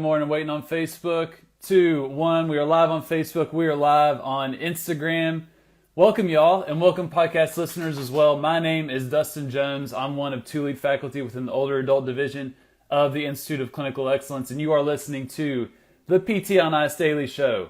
morning, waiting on Facebook. 2, 1, we are live on Facebook. We are live on Instagram. Welcome y'all, and welcome podcast listeners as well. My name is Dustin Jones. I'm one of 2 lead faculty within the older adult division of the Institute of Clinical Excellence, and you are listening to the PT on Ice Daily Show.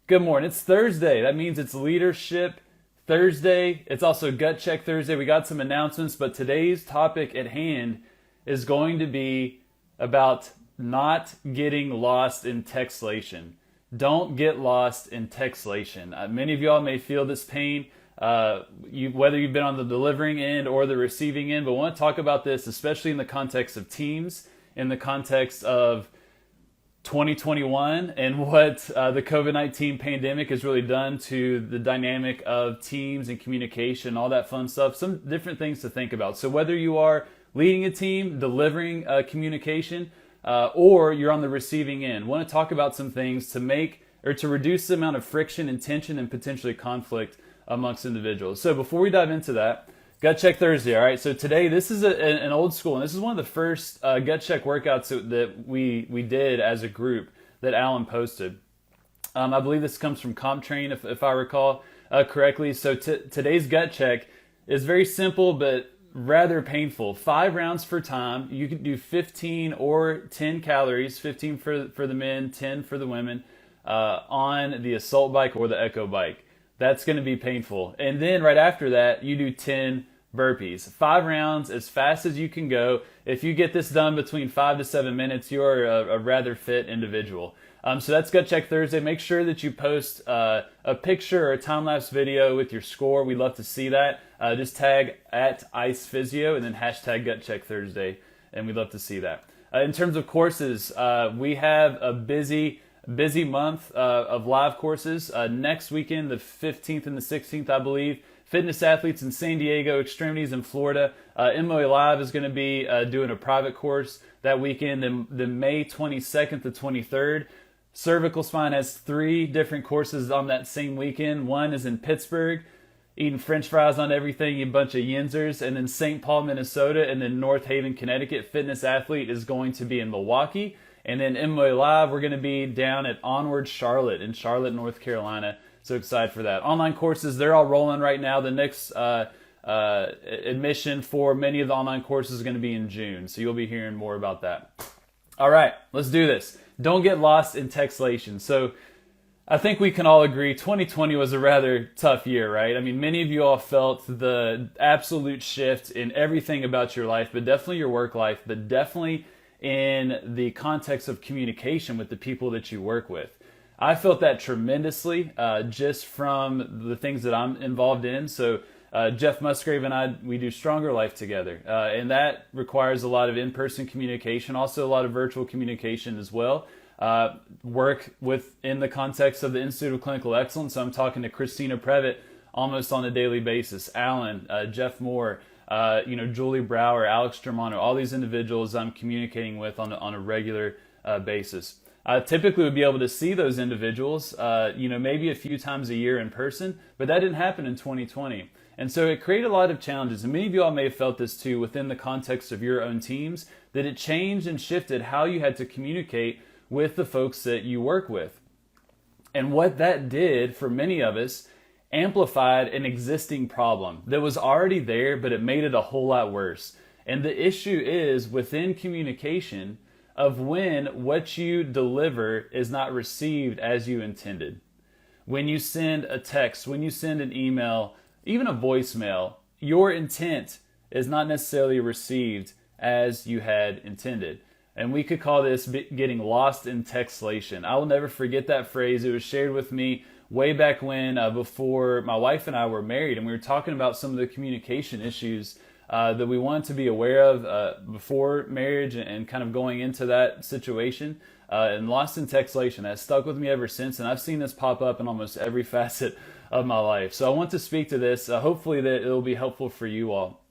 Good morning. It's Thursday. That means it's Leadership Thursday. It's also Gut Check Thursday. We got some announcements, but today's topic at hand is going to be about not getting lost in textilation. Don't get lost in textilation. Many of y'all may feel this pain, whether you've been on the delivering end or the receiving end, but I want to talk about this, especially in the context of teams, in the context of 2021 and what the COVID-19 pandemic has really done to the dynamic of teams and communication, all that fun stuff, some different things to think about. So whether you are leading a team, delivering communication, or you're on the receiving end, I want to talk about some things to make or to reduce the amount of friction and tension and potentially conflict amongst individuals. So before we dive into that, Gut Check Thursday, all right? So today, this is an old school, and this is one of the first Gut Check workouts that we did as a group that Alan posted. I believe this comes from CompTrain, if I recall correctly. So today's Gut Check is very simple, but rather painful. 5 rounds for time. You can do 15 or 10 calories, 15 for the men, 10 for the women, on the assault bike or the echo bike. That's going to be painful. And then right after that, you do 10 burpees. 5 rounds as fast as you can go. If you get this done between 5 to 7 minutes, you're a rather fit individual. So that's Gut Check Thursday. Make sure that you post a picture or a time-lapse video with your score. We'd love to see that. Just tag at Ice Physio and then hashtag Gut Check Thursday, and we'd love to see that. In terms of courses, we have a busy month of live courses. Next weekend, the 15th and the 16th, I believe, Fitness Athletes in San Diego, Extremities in Florida. MOA Live is going to be doing a private course that weekend. And the May 22nd to 23rd, Cervical Spine has 3 different courses on that same weekend. One is in Pittsburgh, eating French fries on everything, you bunch of yinzers. And then St. Paul, Minnesota, and then North Haven, Connecticut. Fitness Athlete is going to be in Milwaukee. And then MOA Live, we're going to be down at Onward Charlotte in Charlotte, North Carolina. So excited for that. Online courses, they're all rolling right now. The next admission for many of the online courses is going to be in June. So you'll be hearing more about that. All right, let's do this. Don't get lost in textilation. So I think we can all agree 2020 was a rather tough year, right? I mean, many of you all felt the absolute shift in everything about your life, but definitely your work life, but definitely in the context of communication with the people that you work with. I felt that tremendously just from the things that I'm involved in. So Jeff Musgrave and I, we do Stronger Life together. And that requires a lot of in-person communication, also a lot of virtual communication as well. Work within the context of the Institute of Clinical Excellence. So I'm talking to Christina Previtt almost on a daily basis. Alan, Jeff Moore, Julie Brower, Alex Germano, all these individuals I'm communicating with on a regular basis. I typically would be able to see those individuals, maybe a few times a year in person, but that didn't happen in 2020. And so it created a lot of challenges. And many of you all may have felt this too within the context of your own teams, that it changed and shifted how you had to communicate with the folks that you work with. And what that did for many of us amplified an existing problem that was already there, but it made it a whole lot worse. And the issue is within communication of when what you deliver is not received as you intended. When you send a text, when you send an email, even a voicemail, your intent is not necessarily received as you had intended. And we could call this getting lost in textilation. I will never forget that phrase. It was shared with me way back when, before my wife and I were married, and we were talking about some of the communication issues that we wanted to be aware of before marriage and kind of going into that situation. And lost in textilation has stuck with me ever since, and I've seen this pop up in almost every facet of my life. So I want to speak to this. Hopefully that it will be helpful for you all,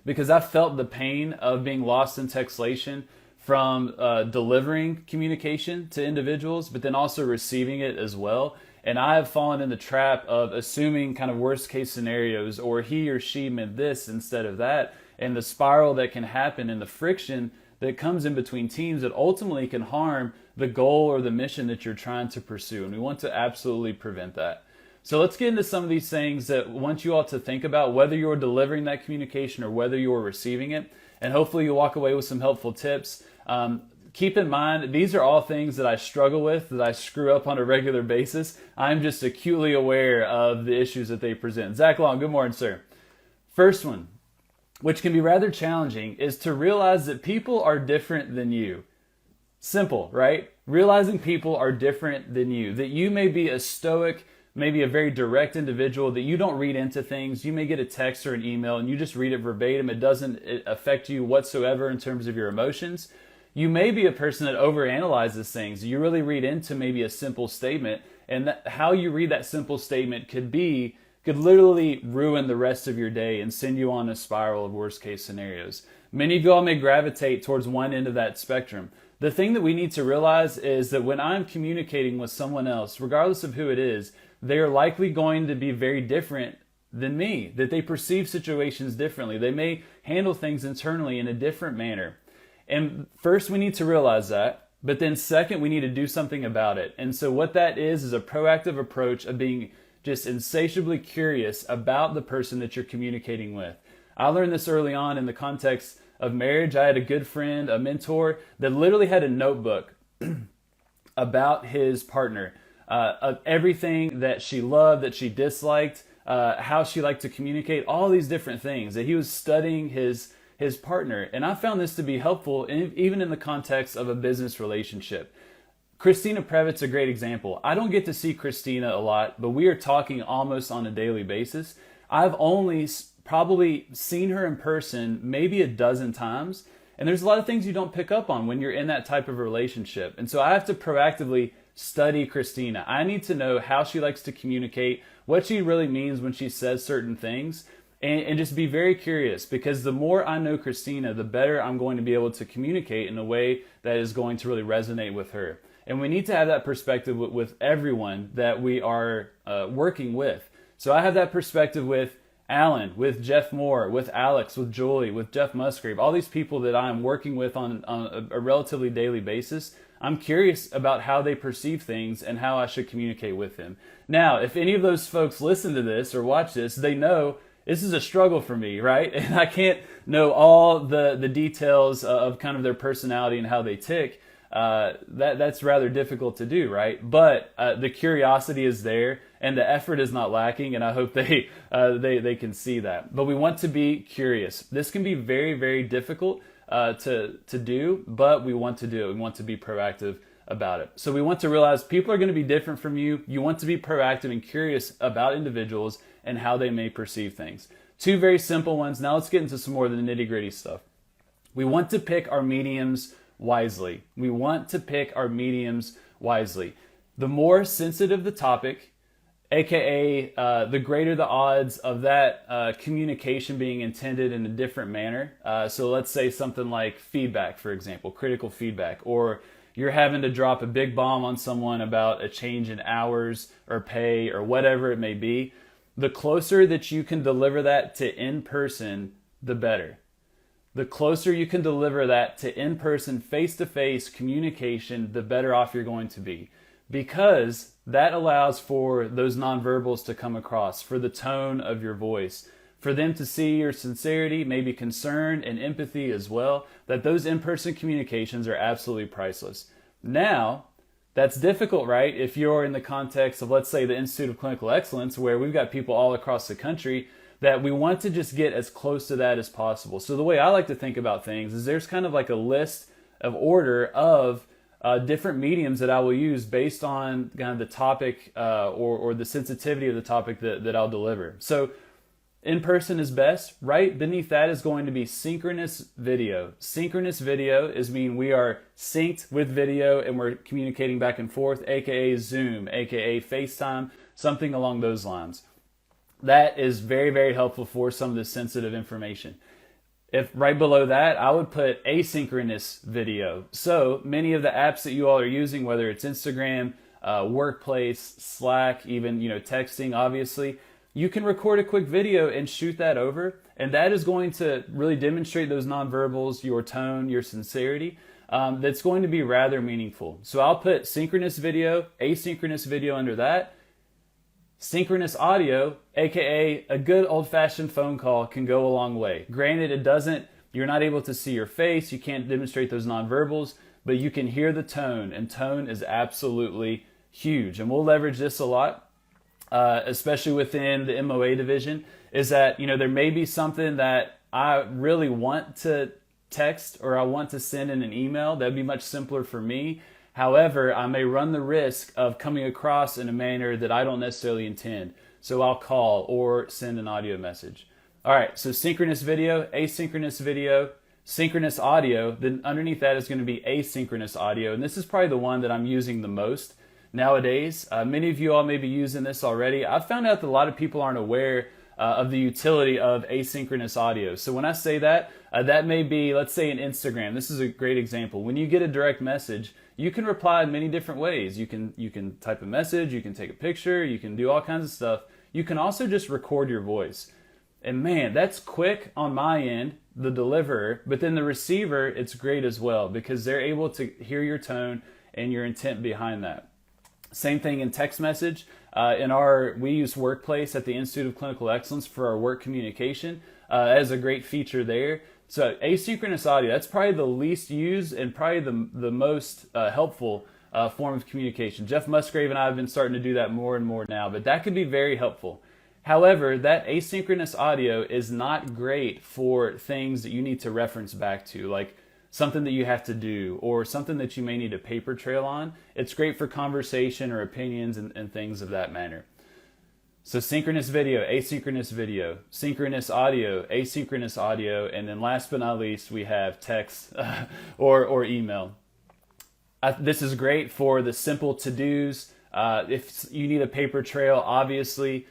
because I felt the pain of being lost in textilation from delivering communication to individuals, but then also receiving it as well. And I have fallen in the trap of assuming kind of worst case scenarios, or he or she meant this instead of that. and the spiral that can happen and the friction that comes in between teams that ultimately can harm the goal or the mission that you're trying to pursue. And we want to absolutely prevent that. So let's get into some of these things that I want you all to think about, whether you're delivering that communication or whether you're receiving it. And hopefully you'll walk away with some helpful tips. Keep in mind, these are all things that I struggle with, that I screw up on a regular basis. I'm just acutely aware of the issues that they present. Zach Long, good morning, sir. First one, which can be rather challenging, is to realize that people are different than you. Simple, right? Realizing people are different than you, that you may be a stoic, maybe a very direct individual, that you don't read into things. You may get a text or an email and you just read it verbatim. It doesn't affect you whatsoever in terms of your emotions. You may be a person that overanalyzes things. You really read into maybe a simple statement, and how you read that simple statement could literally ruin the rest of your day and send you on a spiral of worst case scenarios. Many of you all may gravitate towards one end of that spectrum. The thing that we need to realize is that when I'm communicating with someone else, regardless of who it is, they are likely going to be very different than me, that they perceive situations differently. They may handle things internally in a different manner. And first, we need to realize that. But then second, we need to do something about it. And so what that is a proactive approach of being just insatiably curious about the person that you're communicating with. I learned this early on in the context of marriage. I had a good friend, a mentor, that literally had a notebook about his partner, of everything that she loved, that she disliked, how she liked to communicate, all these different things, that he was studying his partner. And I found this to be helpful even in the context of a business relationship. Christina Previtt's a great example. I don't get to see Christina a lot, but we are talking almost on a daily basis. I've only probably seen her in person maybe a dozen times. And there's a lot of things you don't pick up on when you're in that type of relationship. And so I have to proactively study Christina. I need to know how she likes to communicate, what she really means when she says certain things. And just be very curious, because the more I know Christina, the better I'm going to be able to communicate in a way that is going to really resonate with her. And we need to have that perspective with everyone that we are working with. So I have that perspective with Alan, with Jeff Moore, with Alex, with Julie, with Jeff Musgrave, all these people that I'm working with on a relatively daily basis. I'm curious about how they perceive things and how I should communicate with them. Now, if any of those folks listen to this or watch this, they know this is a struggle for me, right? And I can't know all the details of kind of their personality and how they tick. That's rather difficult to do, right? But the curiosity is there and the effort is not lacking, and I hope they can see that. But we want to be curious. This can be very, very difficult to do, but we want to do it. We want to be proactive about it. So we want to realize people are going to be different from you. You want to be proactive and curious about individuals and how they may perceive things. Two very simple ones. Now let's get into some more of the nitty-gritty stuff. We want to pick our mediums wisely. We want to pick our mediums wisely. The more sensitive the topic, aka the greater the odds of that communication being intended in a different manner. So let's say something like feedback, for example, critical feedback, or you're having to drop a big bomb on someone about a change in hours or pay or whatever it may be. The closer that you can deliver that to in-person, the better. The closer you can deliver that to in-person, face-to-face communication, the better off you're going to be. Because that allows for those nonverbals to come across, for the tone of your voice, for them to see your sincerity, maybe concern and empathy as well, that those in-person communications are absolutely priceless. Now, that's difficult, right? If you're in the context of, let's say, the Institute of Clinical Excellence, where we've got people all across the country, that we want to just get as close to that as possible. So the way I like to think about things is there's kind of like a list of order of different mediums that I will use based on kind of the topic or the sensitivity of the topic that I'll deliver. So in-person is best. Right beneath that is going to be synchronous video. Synchronous video is mean we are synced with video and we're communicating back and forth, aka Zoom, aka FaceTime, something along those lines. That is very, very helpful for some of the sensitive information. If right below that, I would put asynchronous video. So many of the apps that you all are using, whether it's Instagram, Workplace, Slack, even texting, obviously, you can record a quick video and shoot that over, and that is going to really demonstrate those nonverbals, your tone, your sincerity. That's going to be rather meaningful. So I'll put synchronous video, asynchronous video under that. Synchronous audio, aka a good old-fashioned phone call, can go a long way. Granted, you're not able to see your face, you can't demonstrate those nonverbals, but you can hear the tone, and tone is absolutely huge. And we'll leverage this a lot, especially within the MOA division, is that, there may be something that I really want to text or I want to send in an email. That'd be much simpler for me. However, I may run the risk of coming across in a manner that I don't necessarily intend. So I'll call or send an audio message. All right, so synchronous video, asynchronous video, synchronous audio. Then underneath that is going to be asynchronous audio. And this is probably the one that I'm using the most nowadays. Many of you all may be using this already. I've found out that a lot of people aren't aware of the utility of asynchronous audio. So when I say that, that may be, let's say in Instagram. This is a great example. When you get a direct message, you can reply in many different ways. You can type a message, you can take a picture, you can do all kinds of stuff. You can also just record your voice. And man, that's quick on my end, the deliverer, but then the receiver, it's great as well because they're able to hear your tone and your intent behind that. Same thing in text message. We use Workplace at the Institute of Clinical Excellence for our work communication. That is a great feature there. So asynchronous audio, that's probably the least used and probably the most helpful form of communication. Jeff Musgrave and I have been starting to do that more and more now, but that could be very helpful. However, that asynchronous audio is not great for things that you need to reference back to, like something that you have to do or something that you may need a paper trail on. It's great for conversation or opinions and things of that manner. So synchronous video, synchronous audio, asynchronous audio, and then last but not least, we have text or email. This is great for the simple to-dos. If you need a paper trail, obviously,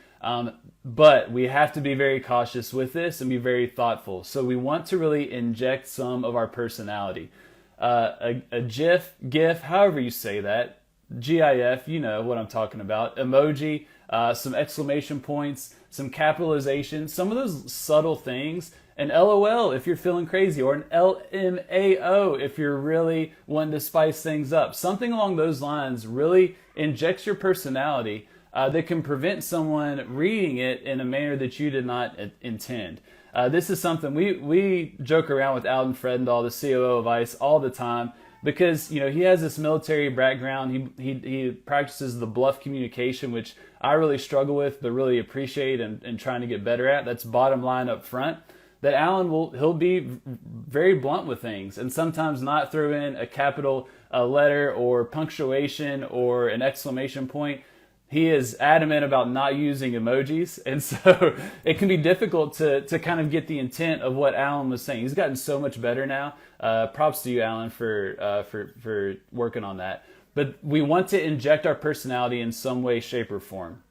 but we have to be very cautious with this and be very thoughtful. So we want to really inject some of our personality. A GIF, however you say that, GIF, you know what I'm talking about, emoji, some exclamation points, some capitalization, some of those subtle things, an LOL if you're feeling crazy, or an LMAO if you're really wanting to spice things up. Something along those lines really injects your personality that can prevent someone reading it in a manner that you did not intend. This is something we joke around with Alan Fredendahl, the COO of ICE, all the time, because he has this military background. He practices the bluff communication, which I really struggle with, but really appreciate and trying to get better at. That's bottom line up front. That Alan he'll be very blunt with things and sometimes not throw in a capital letter or punctuation or an exclamation point. He is adamant about not using emojis, and so it can be difficult to kind of get the intent of what Alan was saying. He's gotten so much better now. Props to you, Alan, for working on that. But we want to inject our personality in some way, shape, or form,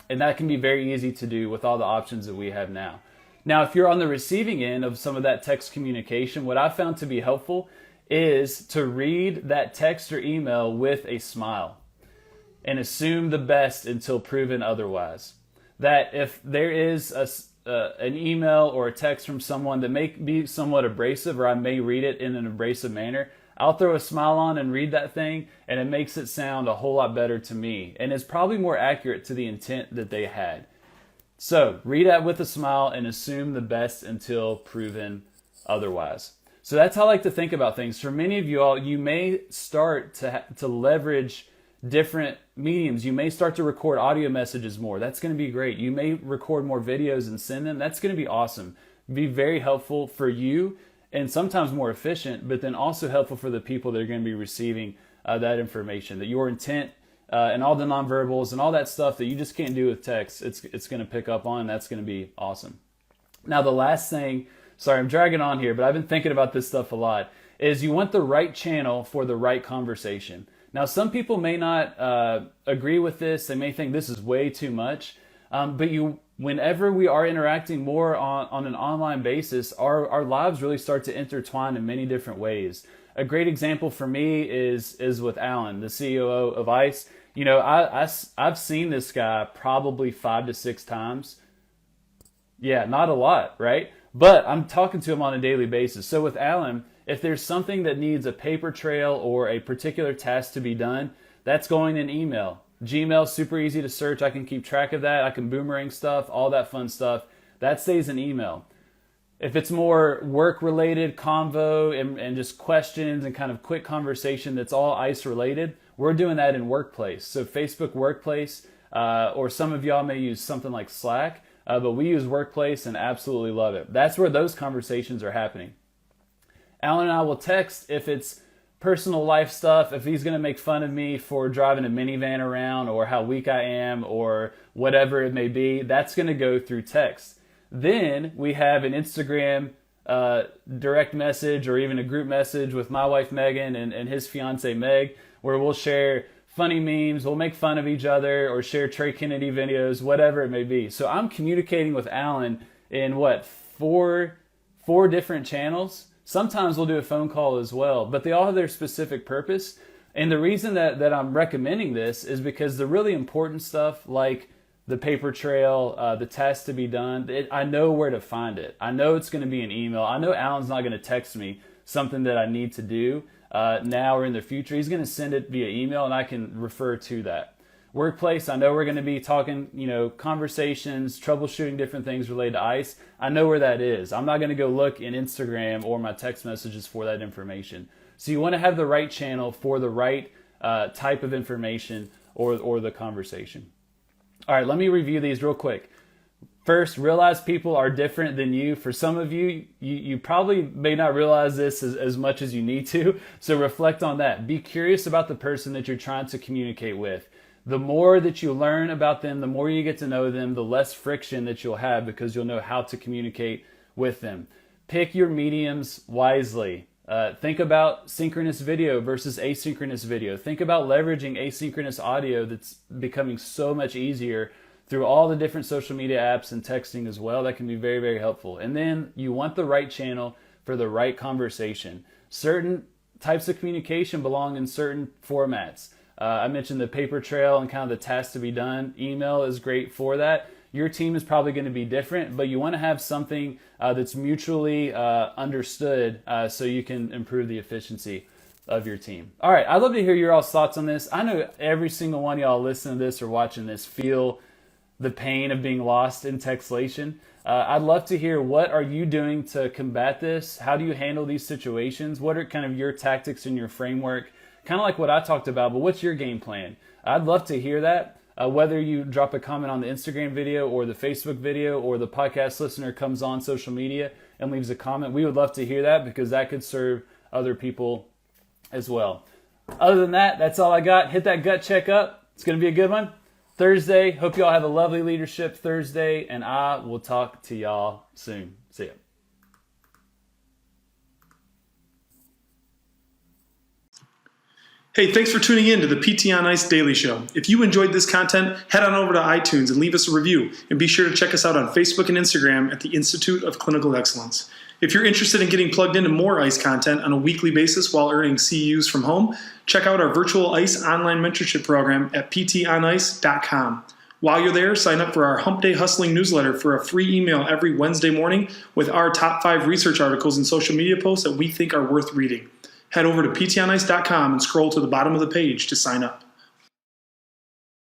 and that can be very easy to do with all the options that we have now. Now, if you're on the receiving end of some of that text communication, what I found to be helpful is to read that text or email with a smile and assume the best until proven otherwise. That if there is an email or a text from someone that may be somewhat abrasive, or I may read it in an abrasive manner, I'll throw a smile on and read that thing, and it makes it sound a whole lot better to me, and is probably more accurate to the intent that they had. So read that with a smile and assume the best until proven otherwise. So that's how I like to think about things. For many of you all, you may start to leverage different mediums. You may start to record audio messages more. That's going to be great. You may record more videos and send them. That's going to be awesome. Be very helpful for you and sometimes more efficient, but then also helpful for the people that are going to be receiving that information, that your intent and all the nonverbals and all that stuff that you just can't do with text, it's going to pick up on. That's going to be awesome. Now, the last thing, sorry, I'm dragging on here, but I've been thinking about this stuff a lot, is you want the right channel for the right conversation. Now, some people may not agree with this. They may think this is way too much. But whenever we are interacting more on an online basis, our lives really start to intertwine in many different ways. A great example for me is with Alan, the COO of ICE. I've seen this guy probably 5 to 6 times. Yeah, not a lot, right? But I'm talking to him on a daily basis. So with Alan, if there's something that needs a paper trail or a particular task to be done, that's going in email. Gmail, super easy to search. I can keep track of that. I can boomerang stuff, all that fun stuff. That stays in email. If it's more work-related convo and just questions and kind of quick conversation that's all ICE related, we're doing that in Workplace. So Facebook Workplace, or some of y'all may use something like Slack, but we use Workplace and absolutely love it. That's where those conversations are happening. Alan and I will text if it's personal life stuff, if he's going to make fun of me for driving a minivan around or how weak I am or whatever it may be, that's going to go through text. Then we have an Instagram direct message or even a group message with my wife Megan and his fiance Meg, where we'll share funny memes, we'll make fun of each other or share Trey Kennedy videos, whatever it may be. So I'm communicating with Alan in four different channels. Sometimes we'll do a phone call as well, but they all have their specific purpose. And the reason that I'm recommending this is because the really important stuff like the paper trail, the test to be done, I know where to find it. I know it's going to be an email. I know Alan's not going to text me something that I need to do now or in the future. He's going to send it via email and I can refer to that. Workplace, I know we're going to be talking, conversations, troubleshooting different things related to ICE. I know where that is. I'm not going to go look in Instagram or my text messages for that information. So you want to have the right channel for the right type of information or the conversation. All right, let me review these real quick. First, realize people are different than you. For some of you, you probably may not realize this as much as you need to. So reflect on that. Be curious about the person that you're trying to communicate with. The more that you learn about them, the more you get to know them, the less friction that you'll have because you'll know how to communicate with them. Pick your mediums wisely. Think about synchronous video versus asynchronous video. Think about leveraging asynchronous audio that's becoming so much easier through all the different social media apps and texting as well. That can be very, very helpful. And then you want the right channel for the right conversation. Certain types of communication belong in certain formats. I mentioned the paper trail and kind of the task to be done. Email is great for that. Your team is probably going to be different, but you want to have something that's mutually understood so you can improve the efficiency of your team. All right, I'd love to hear your all's thoughts on this. I know every single one of y'all listening to this or watching this feel the pain of being lost in textilation. I'd love to hear, what are you doing to combat this? How do you handle these situations? What are kind of your tactics and your framework? Kind of like what I talked about, but what's your game plan? I'd love to hear that. Whether you drop a comment on the Instagram video or the Facebook video or the podcast listener comes on social media and leaves a comment, we would love to hear that because that could serve other people as well. Other than that, that's all I got. Hit that gut check up. It's going to be a good one. Thursday. Hope y'all have a lovely Leadership Thursday, and I will talk to y'all soon. See ya. Hey, thanks for tuning in to the PT on Ice Daily Show. If you enjoyed this content, head on over to iTunes and leave us a review. And be sure to check us out on Facebook and Instagram at the Institute of Clinical Excellence. If you're interested in getting plugged into more ICE content on a weekly basis while earning CEUs from home, check out our virtual ICE online mentorship program at ptonice.com. While you're there, sign up for our Hump Day Hustling newsletter for a free email every Wednesday morning with our top 5 research articles and social media posts that we think are worth reading. Head over to ptonice.com and scroll to the bottom of the page to sign up.